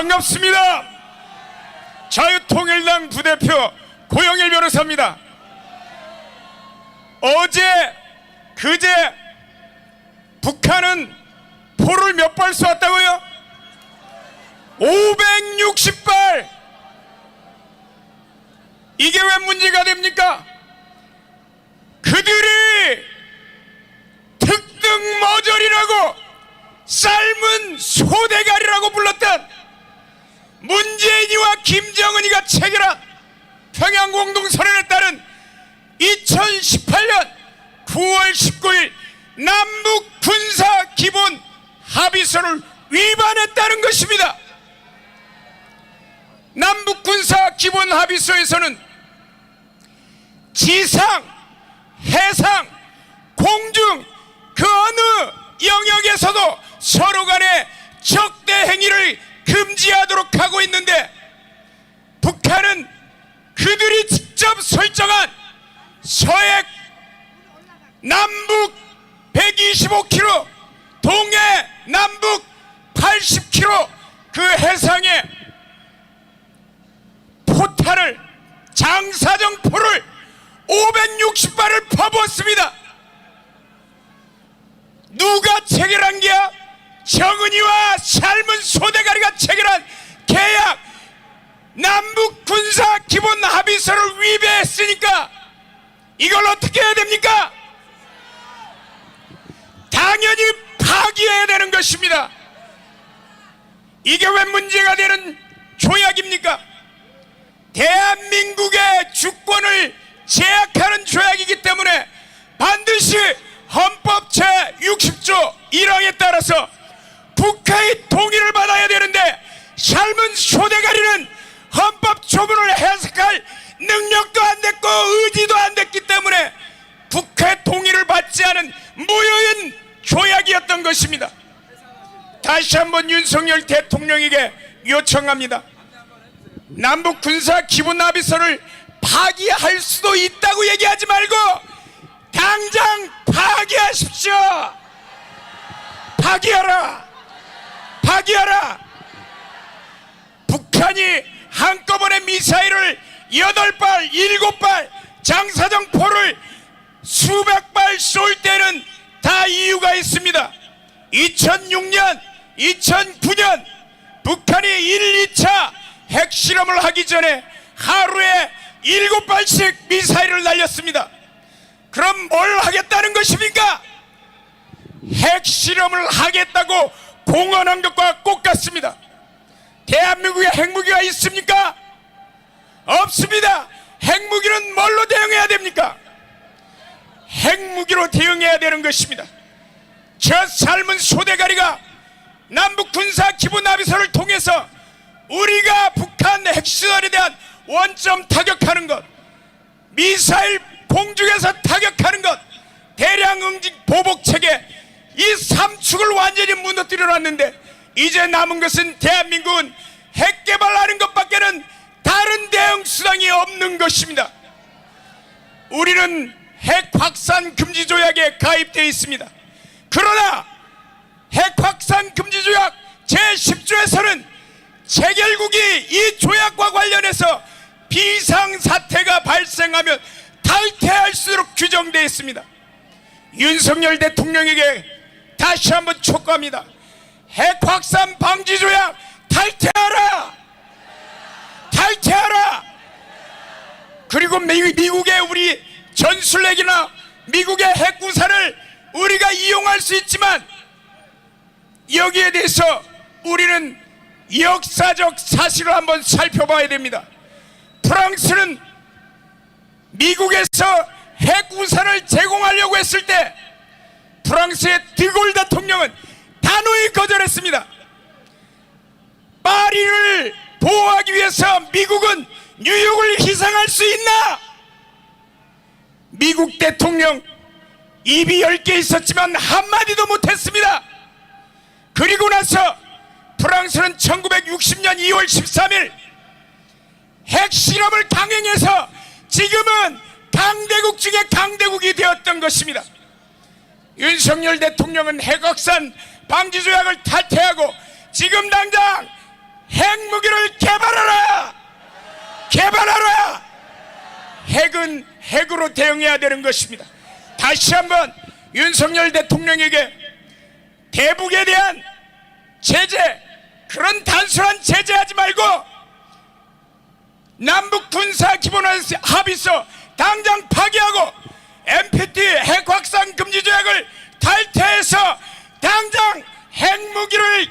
반갑습니다. 자유통일당 부대표 고영일 변호사입니다. 어제 그제 북한은 포를 몇 발 쏘았다고요? 560발. 이게 왜 문제가 됩니까? 그들이 특등머저리라고 삶은 소대가리라고 불렀던 문재인이와 김정은이가 체결한 평양공동선언에 따른 2018년 9월 19일 남북군사기본합의서를 위반했다는 것입니다. 남북군사기본합의서에서는 지상, 해상, 공중 그 어느 영역에서도 서로 간의 적대 행위를 금지하도록 하고 있는데, 북한은 그들이 직접 설정한 서해 남북 125km, 동해 남북 80km 그 해상에 포탄을, 장사정포를 560발을 퍼부었습니다. 누가 체결한 게야? 정은이와 삶은 소대가리가 체결한 계약 남북군사기본합의서를 위배했으니까 이걸 어떻게 해야 됩니까? 당연히 파기해야 되는 것입니다. 이게 왜 문제가 되는 조약입니까? 대한민국의 주권을 제약하는 조약이기 때문에 반드시 헌법 제60조 1항에 따라서 국회의 동의를 받아야 되는데, 삶은 소대가리는 헌법 조문을 해석할 능력도 안 됐고 의지도 안 됐기 때문에 국회 동의를 받지 않은 무효인 조약이었던 것입니다. 다시 한번 윤석열 대통령에게 요청합니다. 남북 군사 기본합의서를 파기할 수도 있다고 얘기하지 말고 당장 파기하십시오. 파기하라. 파기하라. 북한이 한꺼번에 미사일을 8발, 7발, 장사정포를 수백 발 쏠 때는 다 이유가 있습니다. 2006년, 2009년 북한이 1, 2차 핵실험을 하기 전에 하루에 7발씩 미사일을 날렸습니다. 그럼 뭘 하겠다는 것입니까? 핵실험을 하겠다고 공언한 것과 똑같습니다. 대한민국에 핵무기가 있습니까? 없습니다. 핵무기는 뭘로 대응해야 됩니까? 핵무기로 대응해야 되는 것입니다. 저 삶은 소대가리가 남북군사기본합의서를 통해서 우리가 북한 핵시설에 대한 원점 타격하는 것, 미사일 공중에서 타격하는 것, 대량 응징 보복체계, 이 3축을 완전히 무너뜨려 놨는데 이제 남은 것은 대한민국은 핵 개발하는 것밖에는 다른 대응 수단이 없는 것입니다. 우리는 핵 확산 금지 조약에 가입되어 있습니다. 그러나 핵 확산 금지 조약 제10조에서는 체결국이 이 조약과 관련해서 비상사태가 발생하면 탈퇴할 수 있도록 규정되어 있습니다. 윤석열 대통령에게 다시 한번 촉구합니다. 핵 확산 방지 조약 탈퇴하라. 탈퇴하라. 그리고 미국의 우리 전술핵이나 미국의 핵구사를 우리가 이용할 수 있지만 여기에 대해서 우리는 역사적 사실을 한번 살펴봐야 됩니다. 프랑스는 미국에서 핵우산을 제공하려고 했을 때 프랑스의 드골 대통령은 단호히 거절했습니다. 파리를 보호하기 위해서 미국은 뉴욕을 희생할 수 있나? 미국 대통령 입이 10개 있었지만 한마디도 못했습니다. 그리고 나서 프랑스는 1960년 2월 13일 핵실험을 강행해서 지금은 강대국 중에 강대국이 되었던 것입니다. 윤석열 대통령은 핵확산 방지조약을 탈퇴하고 지금 당장 핵무기를 개발하라! 개발하라! 핵은 핵으로 대응해야 되는 것입니다. 다시 한번 윤석열 대통령에게 대북에 대한 제재, 그런 단순한 제재하지 말고 남북 군사 기본 합의서 당장 파기하고 NPT 핵 확산 금지 조약을 탈퇴해서 당장 핵무기를